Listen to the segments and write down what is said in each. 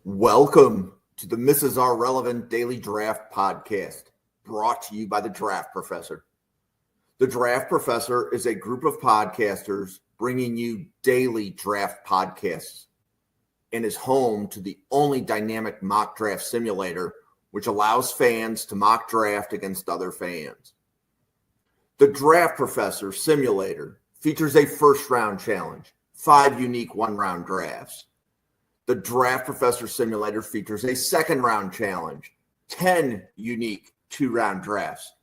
Welcome to the Are Relevant Daily Draft Podcast, brought to you by the Draft Professor. The Draft Professor is a group of podcasters bringing you daily draft podcasts and is home to the only dynamic mock draft simulator which allows fans to mock draft against other fans. The Draft Professor Simulator features a first-round challenge, 5 unique one-round drafts. The Draft Professor Simulator features a second-round challenge, 10 unique 2-round drafts.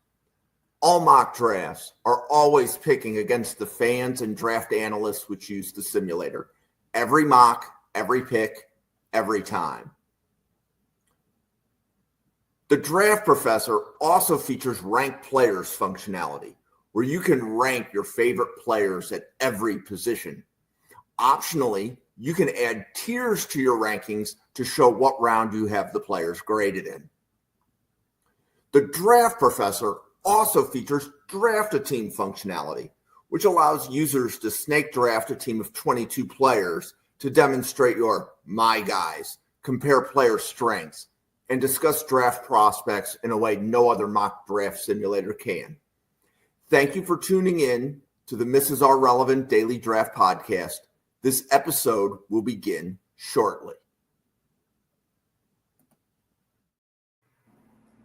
All mock drafts are always picking against the fans and draft analysts which use the simulator. Every mock, every pick, every time. The Draft Professor also features ranked players functionality, where you can rank your favorite players at every position. Optionally, you can add tiers to your rankings to show what round you have the players graded in. The Draft Professor also features draft a team functionality, which allows users to snake draft a team of 22 players to demonstrate your my guys, compare player strengths, and discuss draft prospects in a way no other mock draft simulator can. Thank you for tuning in to the Are Relevant Daily Draft Podcast. This episode will begin shortly.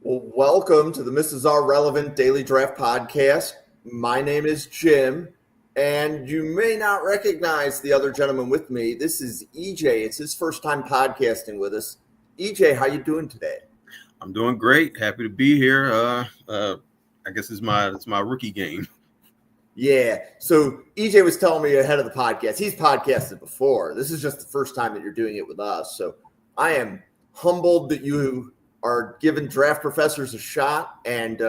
Well, welcome to the Are Relevant Daily Draft Podcast. My name is Jim, and you may not recognize the other gentleman with me. This is EJ. It's his first time podcasting with us. EJ, how you doing today? I'm doing great. Happy to be here. I guess it's my rookie game. Yeah. So EJ was telling me ahead of the podcast, he's podcasted before. This is just the first time that you're doing it with us. So I am humbled that you are giving Draft Professors a shot. And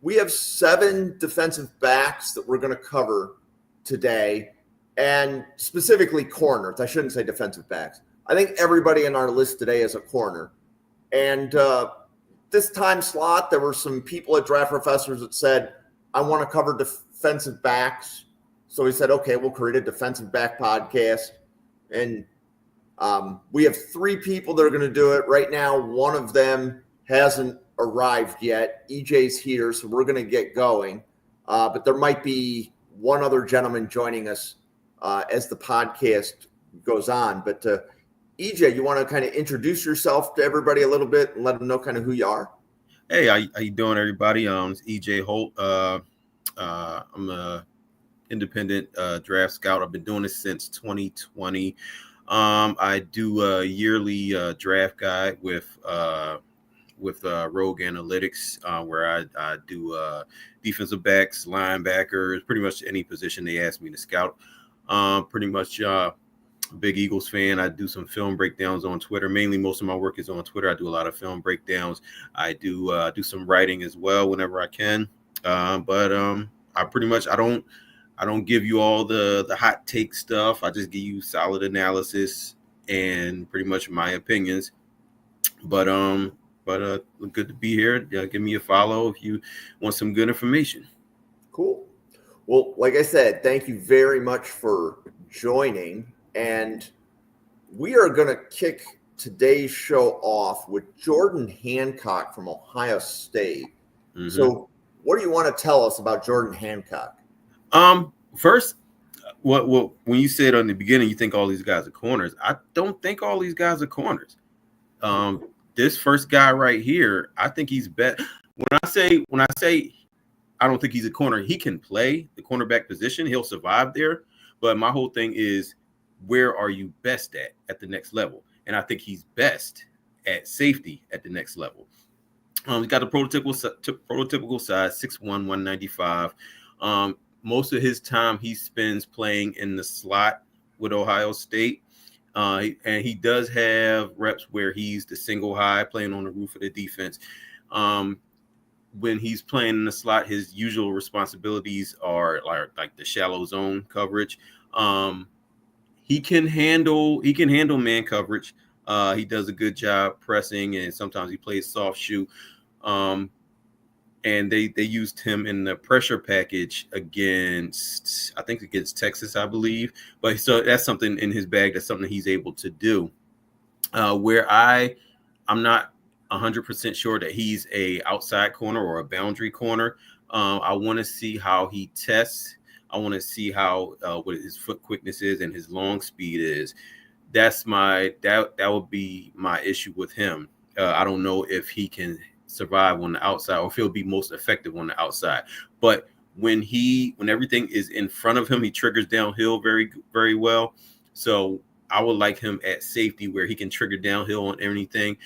we have 7 defensive backs that we're going to cover today, and specifically corners. I shouldn't say defensive backs. I think everybody in our list today is a corner. And this time slot, there were some people at Draft Professors that said, I want to cover defensive backs. So we said, okay, we'll create a defensive back podcast. And we have 3 people that are going to do it. Right now, one of them hasn't arrived yet. EJ's here, so we're going to get going. But there might be one other gentleman joining us as the podcast goes on. But EJ, you want to kind of introduce yourself to everybody a little bit and let them know kind of who you are? Hey, how you doing, everybody? It's EJ Holt. I'm a independent draft scout. I've been doing this since 2020. I do a yearly draft guide with Rogue Analytics, where I do defensive backs, linebackers, pretty much any position they ask me to scout. Pretty much big Eagles fan. I do some film breakdowns on Twitter. Mainly, most of my work is on Twitter. I do a lot of film breakdowns. I do some writing as well whenever I can. But I pretty much I don't give you all the hot take stuff. I just give you solid analysis and pretty much my opinions. But good to be here. Give me a follow if you want some good information. Cool. Well, like I said, thank you very much for joining. And we are going to kick today's show off with Jordan Hancock from Ohio State. Mm-hmm. So what do you want to tell us about Jordan Hancock? First, what when you said on the beginning, you think all these guys are corners. I don't think all these guys are corners. This first guy right here, I think he's better. When I say I don't think he's a corner, he can play the cornerback position. He'll survive there. But my whole thing is, where are you best at the next level? And I think he's best at safety at the next level. He's got the prototypical size, 6'1", 195. Most of his time he spends playing in the slot with Ohio State. And he does have reps where he's the single high playing on the roof of the defense. When he's playing in the slot, his usual responsibilities are like the shallow zone coverage. He can handle man coverage. He does a good job pressing, and sometimes he plays soft shoe. And they used him in the pressure package against Texas, I believe. But so that's something in his bag. That's something he's able to do. where I'm not 100% sure that he's a outside corner or a boundary corner. I want to see how he tests. I want to see how what his foot quickness is and his long speed is. That would be my issue with him. I don't know if he can survive on the outside or if he'll be most effective on the outside. But when everything is in front of him, he triggers downhill very, very well. So I would like him at safety where he can trigger downhill on anything.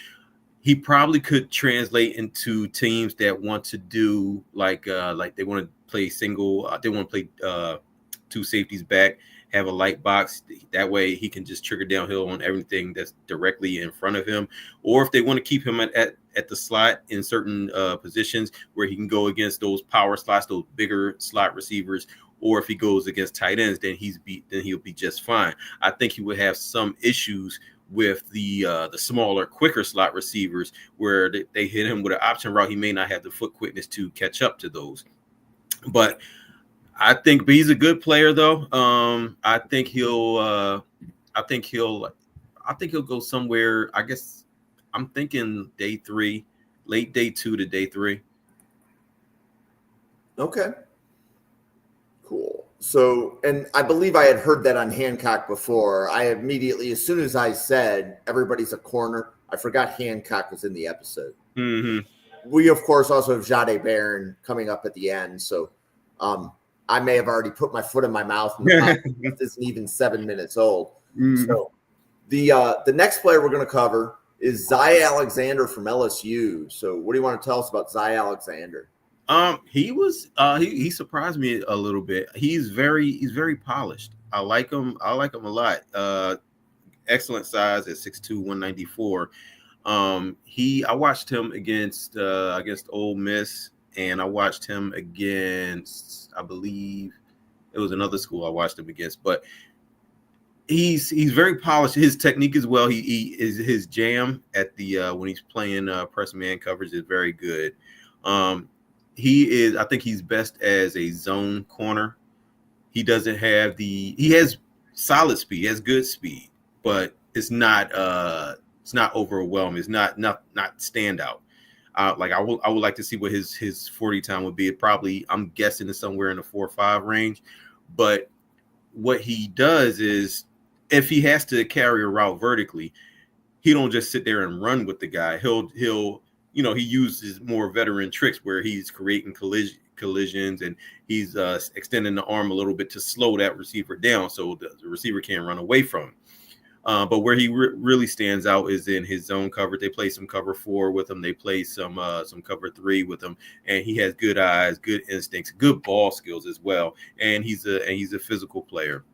He probably could translate into teams that want to do like they want to play single. They want to play two safeties back, have a light box. That way he can just trigger downhill on everything that's directly in front of him. Or if they want to keep him at the slot in certain positions where he can go against those power slots, those bigger slot receivers. Or if he goes against tight ends, then he'll be just fine. I think he would have some issues with the smaller, quicker slot receivers where they hit him with an option route. He may not have the foot quickness to catch up to those. But he's a good player though. I think he'll go somewhere. I guess I'm thinking day 3, late day 2 to day 3. Okay. Cool. So, and I believe I had heard that on Hancock before. I immediately, as soon as I said everybody's a corner, I forgot Hancock was in the episode. Mm-hmm. We, of course, also have Jahdae Barron coming up at the end. So I may have already put my foot in my mouth. And the podcast isn't even 7 minutes old. Mm-hmm. So the next player we're going to cover is Zy Alexander from LSU. So what do you want to tell us about Zy Alexander? He surprised me a little bit. He's very polished. I like him a lot. Excellent size at 6'2", 194. I watched him against Ole Miss, and I watched him against, I believe it was another school I watched him against, but he's very polished. His technique as well. His jam at the when he's playing press man coverage is very good. I think he's best as a zone corner. He has solid speed, he has good speed, but it's not overwhelming. It's not standout. I would like to see what his 40 time would be. I'm guessing it's somewhere in the 4.5 range. But what he does is, if he has to carry a route vertically, he don't just sit there and run with the guy. He uses more veteran tricks where he's creating collisions and he's extending the arm a little bit to slow that receiver down so the receiver can't run away from him. But where he really stands out is in his zone coverage. They play some cover 4 with him. They play some cover 3 with him, and he has good eyes, good instincts, good ball skills as well. And he's a physical player.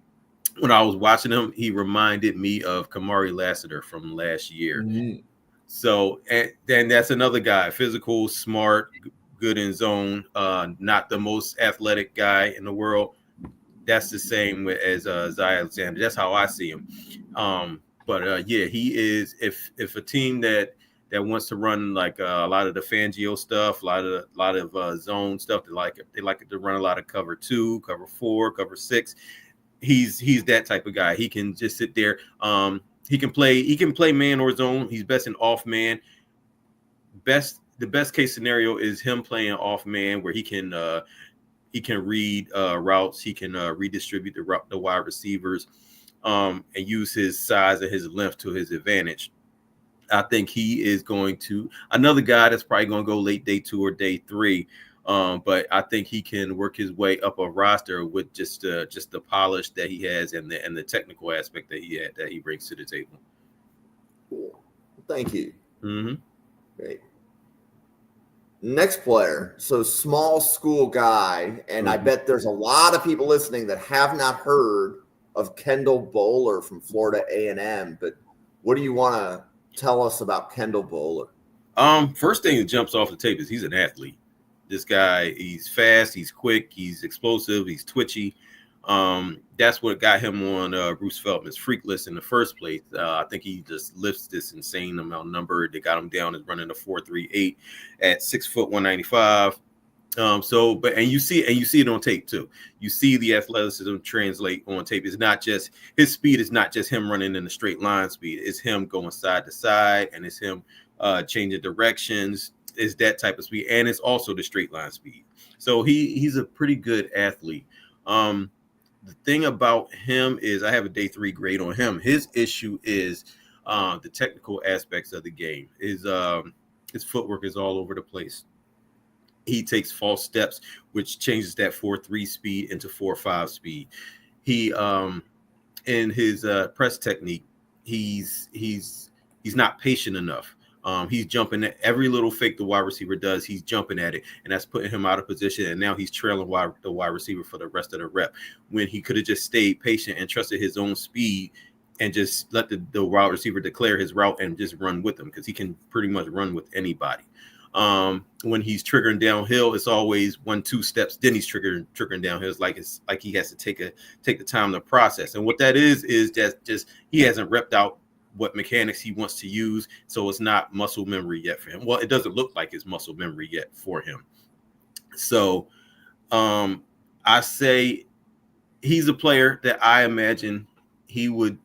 When I was watching him, he reminded me of Kamari Lassiter from last year. Mm-hmm. So, and then that's another guy, physical, smart, good in zone, not the most athletic guy in the world. That's the same as Zy Alexander. That's how I see him. He is. If a team that wants to run like a lot of the Fangio stuff, a lot of zone stuff, they like to run a lot of cover 2, cover 4, cover 6. He's that type of guy. He can just sit there. He can play man or zone. He's best in off man. The best case scenario is him playing off man, where he can read routes. He can redistribute the wide receivers, and use his size and his length to his advantage. I think he is going to another guy that's probably going to go late day 2 or day 3. But I think he can work his way up a roster with just the polish that he has and the technical aspect that he brings to the table. Cool. Thank you. Mm-hmm. Great. Next player, so small school guy, and I bet there's a lot of people listening that have not heard of Kendall Bohler from Florida A&M. But what do you want to tell us about Kendall Bohler? First thing that jumps off the tape is he's an athlete. This guy, he's fast, he's quick, he's explosive, he's twitchy. That's what got him on Bruce Feldman's freak list in the first place. I think he just lifts this insane amount of number. They got him down as running a 4.38 at 6'195. And you see it on tape too. You see the athleticism translate on tape. It's not just his speed. It's not just him running in a straight line speed. It's him going side to side, and it's him changing directions. It's that type of speed, and it's also the straight line speed. So he's a pretty good athlete. The thing about him is I have a day 3 grade on him. His issue is the technical aspects of the game. His footwork is all over the place. He takes false steps, which changes that 4.3 speed into 4.5 speed. He in his press technique, he's not patient enough. He's jumping at every little fake the wide receiver does. He's jumping at it, and that's putting him out of position. And now he's trailing the wide receiver for the rest of the rep, when he could have just stayed patient and trusted his own speed and just let the wide receiver declare his route and just run with him, because he can pretty much run with anybody. When he's triggering downhill, it's always 1-2 steps. Then he's triggering downhill. It's like he has to take the time to process. And what that is that just he hasn't repped out what mechanics he wants to use, so it's not muscle memory yet for him. Well, it doesn't look like it's muscle memory yet for him. So I say he's a player that I imagine you would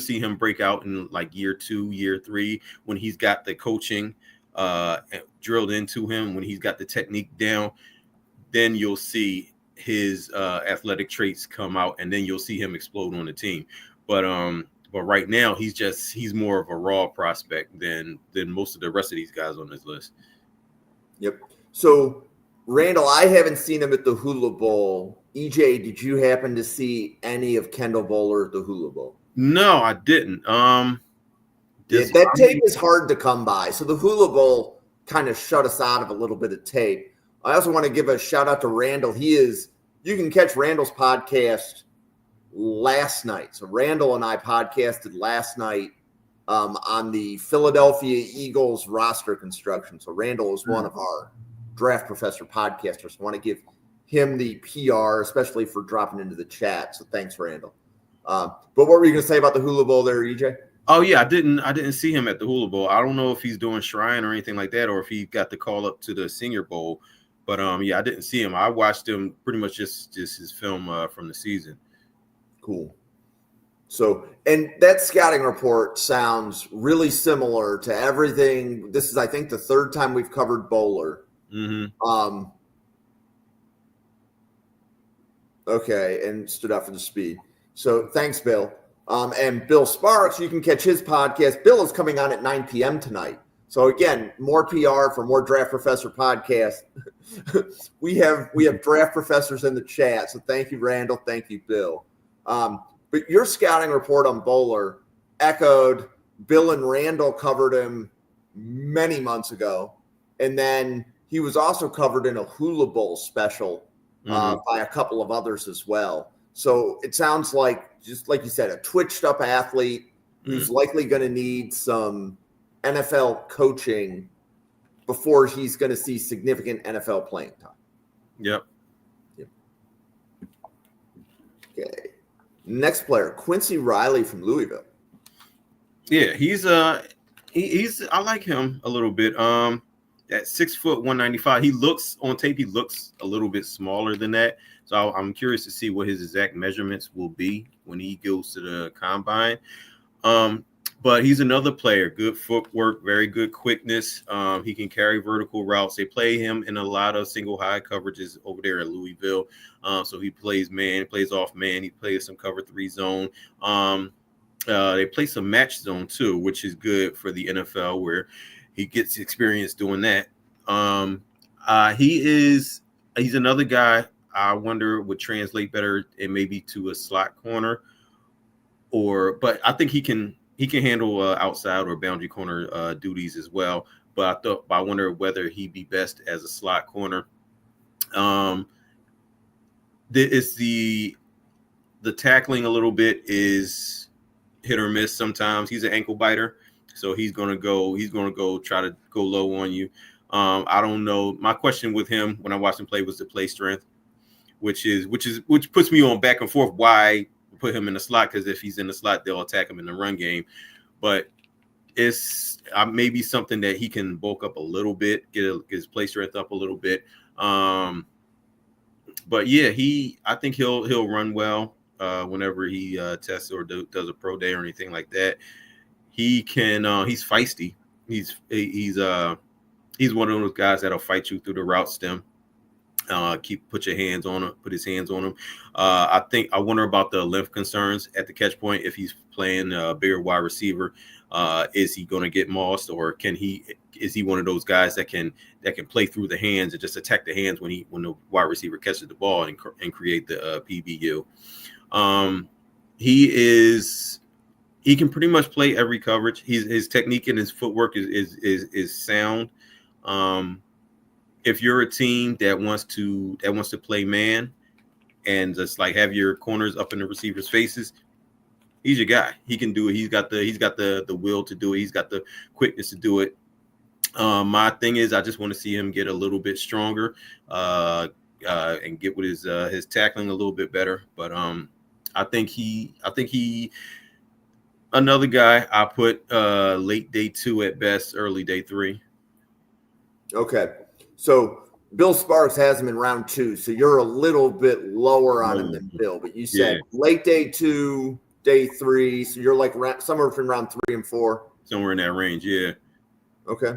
see him break out in like year 2, year 3, when he's got the coaching drilled into him, when he's got the technique down. Then you'll see his athletic traits come out, and then you'll see him explode on the team. But right now he's more of a raw prospect than most of the rest of these guys on this list. Yep. So Randall, I haven't seen him at the Hula Bowl. EJ, did you happen to see any of Kendall Bohler at the Hula Bowl? No, I didn't. That tape is hard to come by. So the Hula Bowl kind of shut us out of a little bit of tape. I also want to give a shout out to Randall. You can catch Randall's podcast last night. So Randall and I podcasted last night on the Philadelphia Eagles roster construction. So Randall is one of our Draft Professor podcasters. I want to give him the PR, especially for dropping into the chat. So thanks, Randall. But what were you going to say about the Hula Bowl there, EJ? Oh yeah, I didn't see him at the Hula Bowl. I don't know if he's doing Shrine or anything like that, or if he got the call up to the Senior Bowl. But yeah, I didn't see him. I watched him pretty much just his film from the season. Cool. So, and that scouting report sounds really similar to everything. This is, I think, the third time we've covered Bohler. Mm-hmm. Okay, and stood out for the speed. So thanks, Bill. And Bill Sparks, you can catch his podcast. Bill is coming on at 9 p.m. tonight. So again, more PR for more Draft Professor podcast. we have Draft Professors in the chat. So thank you, Randall. Thank you, Bill. But your scouting report on Bohler echoed Bill and Randall covered him many months ago. And then he was also covered in a Hula Bowl special by a couple of others as well. So it sounds like, just like you said, a twitched up athlete who's likely going to need some NFL coaching before he's going to see significant NFL playing time. Yep. Okay. Next player, Quincy Riley from Louisville. Yeah, he's I like him a little bit. At 6 foot 195, he looks on tape. He looks a little bit smaller than that. So I'm curious to see what his exact measurements will be when he goes to the combine. But he's another player, good footwork, very good quickness. He can carry vertical routes. They play him in a lot of single high coverages over there at Louisville. So he plays man, plays off man. He plays some cover 3 zone. They play some match zone too, which is good for the NFL, where he gets experience doing that. He's another guy I wonder would translate better and maybe to a slot corner, but I think he can handle outside or boundary corner duties as well. But I wonder whether he'd be best as a slot corner. It's the tackling a little bit is hit or miss sometimes. He's an ankle biter, so he's gonna go try to go low on you. I don't know. My question with him when I watched him play was the play strength, which puts me on back and forth why put him in the slot, because if he's in the slot, they'll attack him in the run game. But it's maybe something that he can bulk up a little bit, get his play strength up a little bit. But yeah, I think he'll run well whenever he tests or does a pro day or anything like that. He can. He's feisty. He's one of those guys that'll fight you through the route stem. Put his hands on him. I wonder about the length concerns at the catch point. If he's playing a bigger wide receiver, is he going to get mossed, or is he one of those guys that can play through the hands and just attack the hands when the wide receiver catches the ball and create the PBU? He can pretty much play every coverage. His technique and his footwork is sound. If you're a team that wants to play man and just like have your corners up in the receivers' faces, he's your guy. He can do it. He's got the will to do it. He's got the quickness to do it. My thing is, I just want to see him get a little bit stronger and get with his tackling a little bit better. But I think he another guy I put late day 2 at best, early day 3. Okay. So Bill Sparks has him in round 2, so you're a little bit lower on him than Bill. But you said late day 2, day 3, so you're like somewhere between round 3 and 4. Somewhere in that range, yeah. Okay.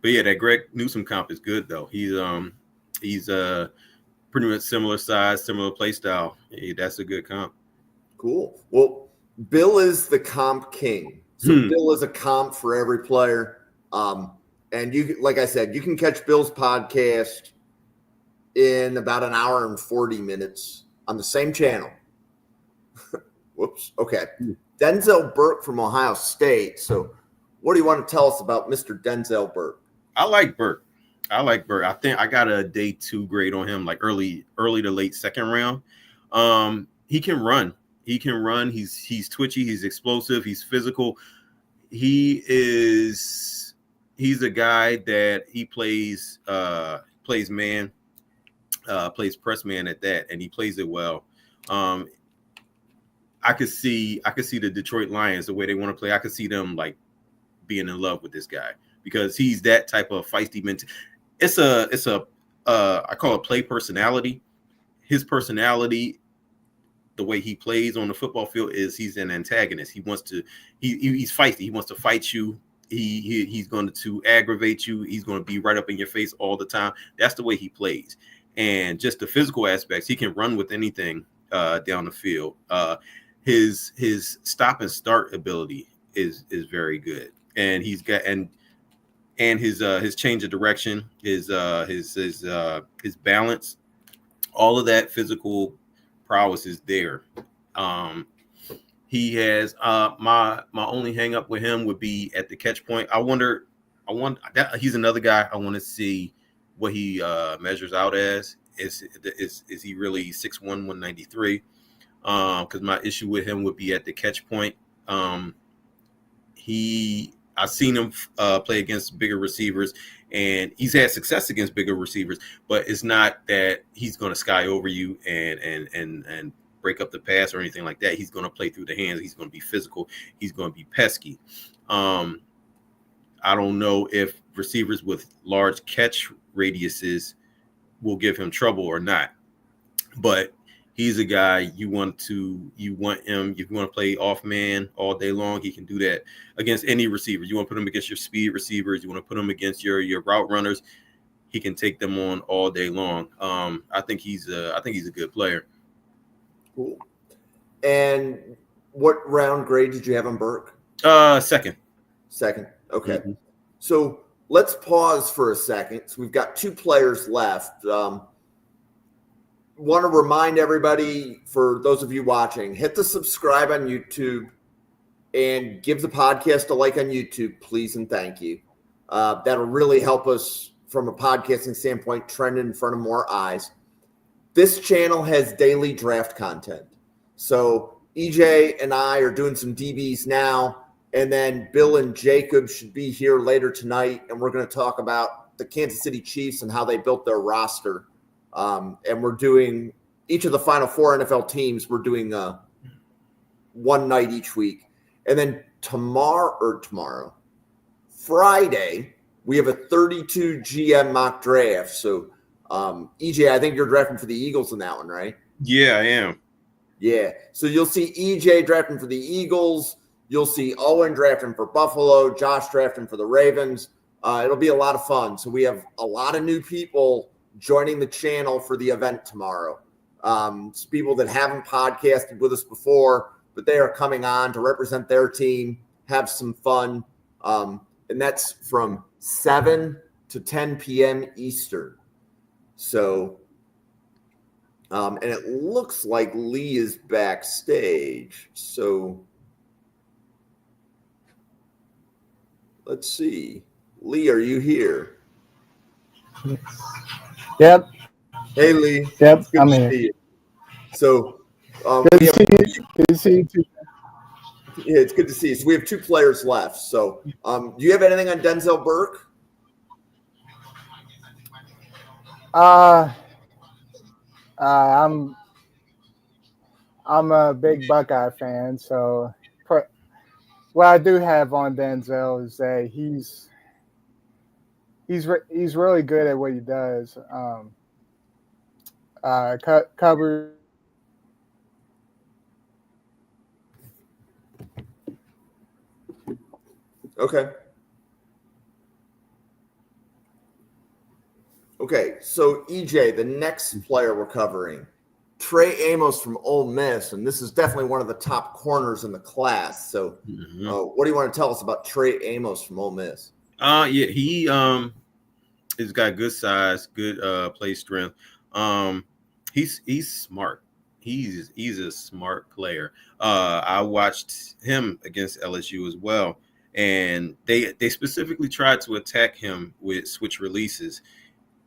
But yeah, that Greg Newsome comp is good though. He's pretty much similar size, similar play style. Yeah, that's a good comp. Cool. Well, Bill is the comp king. So Bill is a comp for every player. And you, like I said, you can catch Bill's podcast in about an hour and 40 minutes on the same channel. Whoops. Okay. Denzel Burke from Ohio State. So what do you want to tell us about Mr. Denzel Burke? I like Burke. I think I got a day 2 grade on him, like early to late second round. He can run. He's twitchy. He's explosive. He's physical. He's a guy that he plays man, plays press man at that, and he plays it well. I could see the Detroit Lions, the way they want to play. I could see them like being in love with this guy because he's that type of feisty mental. It's a I call it play personality. His personality, the way he plays on the football field, is he's an antagonist. He's feisty. He wants to fight you. He's going to aggravate you. He's going to be right up in your face all the time. That's the way he plays. And just the physical aspects, he can run with anything down the field. His stop and start ability is very good. And he's got and his change of direction, his balance, all of that physical prowess is there. He has my only hang up with him would be at the catch point. I wonder he's another guy I want to see what he measures out as. Is he really 6'1", 193? Because my issue with him would be at the catch point. I've seen him play against bigger receivers, and he's had success against bigger receivers, but it's not that he's going to sky over you and break up the pass or anything like that. He's going to play through the hands. He's going to be physical. He's going to be pesky. I don't know if receivers with large catch radiuses will give him trouble or not, but he's a guy you want him. If you want to play off man all day long, he can do that against any receiver. You want to put him against your speed receivers. You want to put him against your route runners. He can take them on all day long. I think he's a good player. Cool. And what round grade did you have on Burke? Second. Okay. Mm-hmm. So let's pause for a second. So we've got 2 players left. Want to remind everybody, for those of you watching, hit the subscribe on YouTube and give the podcast a like on YouTube, please and thank you. That'll really help us from a podcasting standpoint, trend in front of more eyes. This channel has daily draft content. So EJ and I are doing some DBs now, and then Bill and Jacob should be here later tonight, and we're going to talk about the Kansas City Chiefs and how they built their roster. And we're doing each of the final 4 NFL teams. We're doing one night each week. And then Friday, we have a 32 GM mock draft. So, EJ, I think you're drafting for the Eagles in that one, right? Yeah, I am. Yeah. So you'll see EJ drafting for the Eagles. You'll see Owen drafting for Buffalo, Josh drafting for the Ravens. It'll be a lot of fun. So we have a lot of new people joining the channel for the event tomorrow. It's people that haven't podcasted with us before, but they are coming on to represent their team, have some fun. And that's from 7 to 10 p.m. Eastern. So, and it looks like Lee is backstage. So let's see. Lee, are you here? Yep. Hey, Lee. Yep, Good I'm to here. see you. So, Good to see you. Good to see you too. Yeah, it's good to see you. So we have 2 players left. So, do you have anything on Denzel Burke? I'm a big Buckeye fan, so what I do have on Denzel is that he's really good at what he does. Cover. Okay, so EJ, the next player we're covering, Trey Amos from Ole Miss, and this is definitely one of the top corners in the class. So, what do you want to tell us about Trey Amos from Ole Miss? Yeah, he has got good size, good play strength. He's smart. He's a smart player. I watched him against LSU as well, and they specifically tried to attack him with switch releases,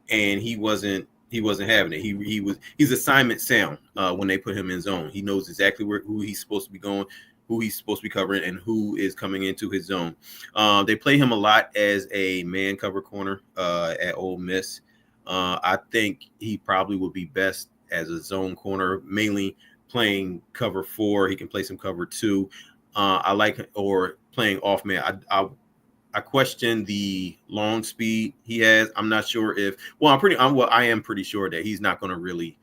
and he wasn't having it. He's assignment sound when they put him in zone. He knows exactly who he's supposed to be going, who he's supposed to be covering, and who is coming into his zone. They play him a lot as a man cover corner at Ole Miss. I think he probably would be best as a zone corner, mainly playing cover 4. He can play some cover 2. Or playing off man. I question the long speed he has. I'm not sure if. I am pretty sure that he's not going to really.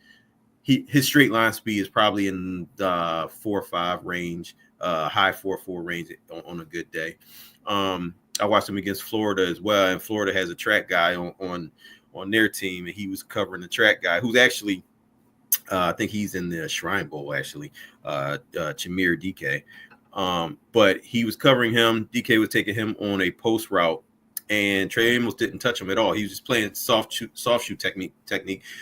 His straight line speed is probably in the 4.5 range, high 4.4 range on a good day. I watched him against Florida as well, and Florida has a track guy on their team, and he was covering the track guy who's actually. I think he's in the Shrine Bowl actually. Chamir DK. But he was covering him. DK was taking him on a post route, and Trey Amos didn't touch him at all. He was just playing soft shoe technique.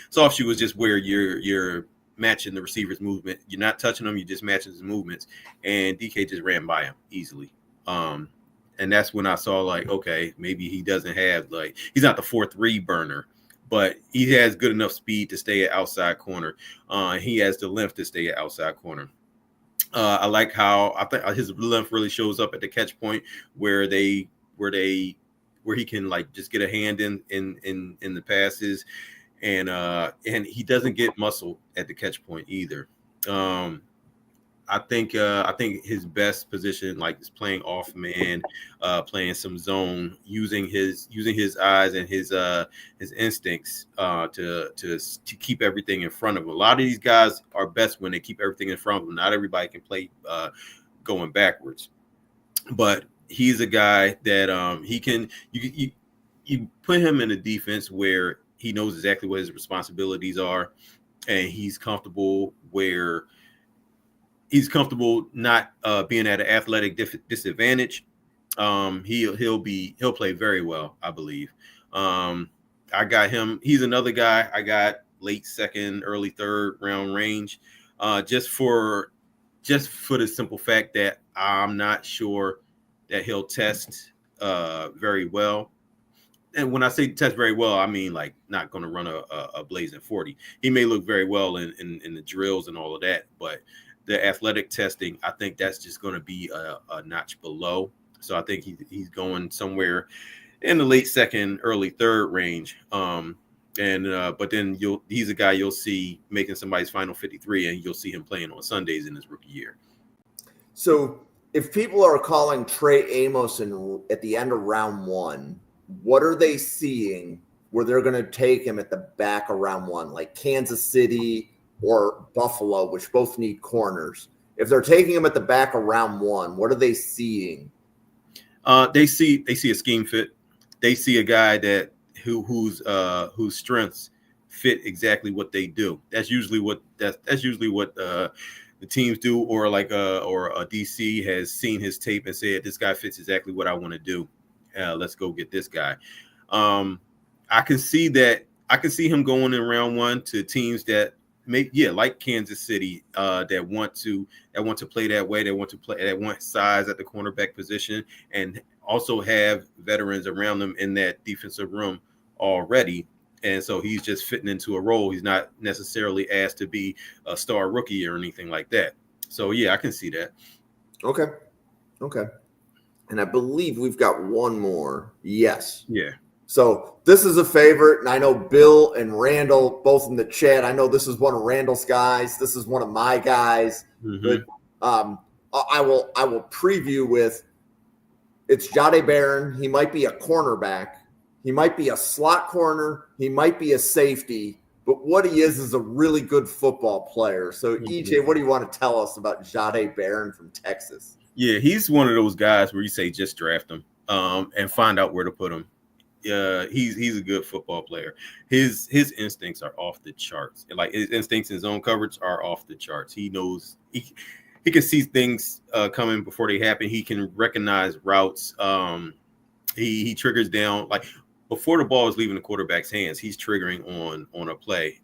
Soft shoe is just where you're matching the receiver's movement. You're not touching him. You're just matching his movements. And DK just ran by him easily. And that's when I saw okay, maybe he doesn't have he's not the 4.3 burner, but he has good enough speed to stay at outside corner. He has the length to stay at outside corner. I like how I think his length really shows up at the catch point where he can just get a hand in the passes, and he doesn't get muscle at the catch point either. I think his best position is playing off man, playing some zone, using his eyes and his instincts to keep everything in front of him. A lot of these guys are best when they keep everything in front of them. Not everybody can play going backwards, but he's a guy that he can. You put him in a defense where he knows exactly what his responsibilities are, and he's comfortable where. He's comfortable not being at an athletic disadvantage. He'll play very well, I believe. I got him. He's another guy I got late 2nd, early 3rd round range, just for the simple fact that I'm not sure that he'll test very well. And when I say test very well, I mean not going to run a blazing 40. He may look very well in the drills and all of that, but the athletic testing, I think that's just going to be a notch below. So I think he's going somewhere in the late 2nd, early 3rd range. But then he's a guy you'll see making somebody's final 53, and you'll see him playing on Sundays in his rookie year. So if people are calling Trey Amos at the end of round 1, what are they seeing where they're going to take him at the back of round one, like Kansas City or Buffalo, which both need corners? If they're taking him at the back of round one, what are they seeing? They see a scheme fit. They see a guy that whose strengths fit exactly what they do. That's usually what the teams do, or a DC has seen his tape and said, this guy fits exactly what I want to do. Let's go get this guy. I can see that. I can see him going in round one to teams that like Kansas City, that want to play that way. They want size at the cornerback position, and also have veterans around them in that defensive room already. And so he's just fitting into a role. He's not necessarily asked to be a star rookie or anything like that. So yeah, I can see that. Okay. And I believe we've got one more. Yes. Yeah. So this is a favorite, and I know Bill and Randall both in the chat. I know this is one of Randall's guys. This is one of my guys. Mm-hmm. But I will preview with, it's Jahdae Barron. He might be a cornerback. He might be a slot corner. He might be a safety. But what he is a really good football player. So, EJ, what do you want to tell us about Jahdae Barron from Texas? Yeah, he's one of those guys where you say just draft him and find out where to put him. He's a good football player. His instincts are off the charts. Like, his instincts in zone coverage are off the charts. He knows he can see things coming before they happen. He can recognize routes. He triggers down, like, before the ball is leaving the quarterback's hands, he's triggering on a play.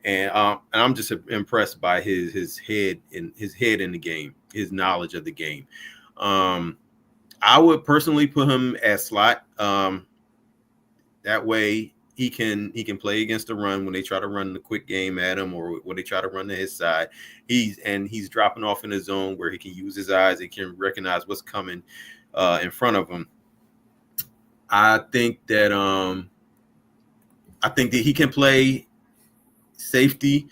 And I'm just impressed by his head in the game, his knowledge of the game. I would personally put him at slot. That way he can play against the run when they try to run the quick game at him, or when they try to run to his side. He's dropping off in the zone where he can use his eyes. He can recognize what's coming in front of him. I think that he can play safety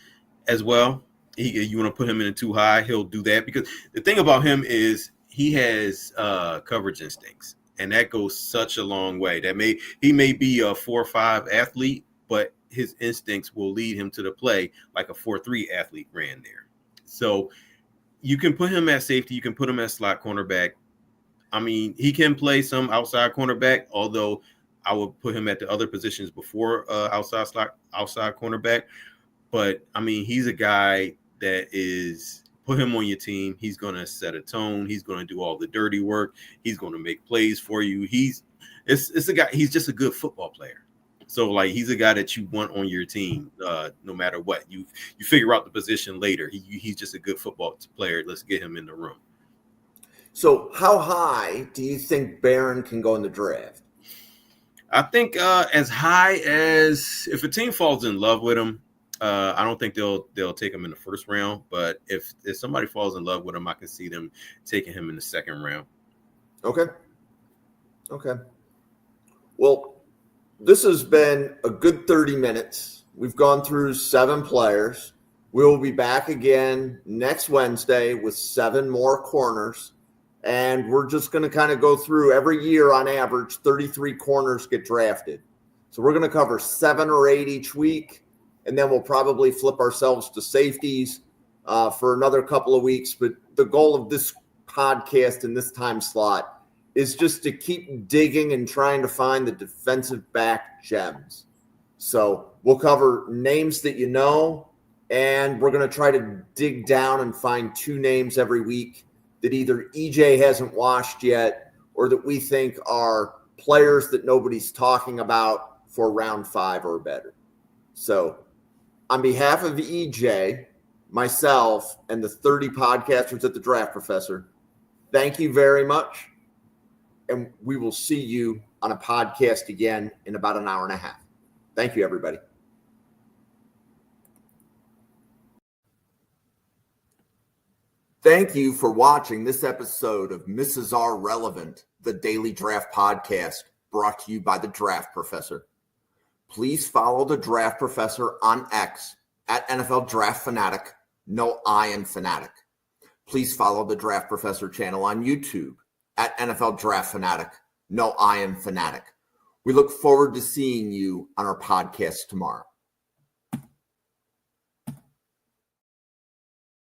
as well. You want to put him in too high, he'll do that, because the thing about him is he has coverage instincts, and that goes such a long way. He may be a 4.5 athlete, but his instincts will lead him to the play like a 4.3 athlete ran there. So you can put him at safety, you can put him at slot cornerback. I mean, he can play some outside cornerback, although I would put him at the other positions before outside cornerback. But I mean, he's a guy that is, put him on your team, he's going to set a tone. He's going to do all the dirty work. He's going to make plays for you. It's a guy. He's just a good football player. So, like, he's a guy that you want on your team, no matter what. You figure out the position later. He's just a good football player. Let's get him in the room. So how high do you think Barron can go in the draft? I think as high as, if a team falls in love with him, I don't think they'll take him in the first round. But if somebody falls in love with him, I can see them taking him in the second round. Okay. Well, this has been a good 30 minutes. We've gone through 7 players. We will be back again next Wednesday with 7 more corners. And we're just going to kind of go through every year on average, 33 corners get drafted. So we're going to cover 7 or 8 each week. And then we'll probably flip ourselves to safeties for another couple of weeks. But the goal of this podcast in this time slot is just to keep digging and trying to find the defensive back gems. So we'll cover names that you know, and we're going to try to dig down and find 2 names every week that either EJ hasn't watched yet, or that we think are players that nobody's talking about for round 5 or better. So on behalf of EJ, myself, and the 30 podcasters at the Draft Professor, thank you very much. And we will see you on a podcast again in about an hour and a half. Thank you, everybody. Thank you for watching this episode of Mrs. Are Relevant, the Daily Draft Podcast, brought to you by the Draft Professor. Please follow the Draft Professor on X at NFL Draft Fanatic, no I in Fanatic. Please follow the Draft Professor channel on YouTube at NFL Draft Fanatic, no I in Fanatic. We look forward to seeing you on our podcast tomorrow.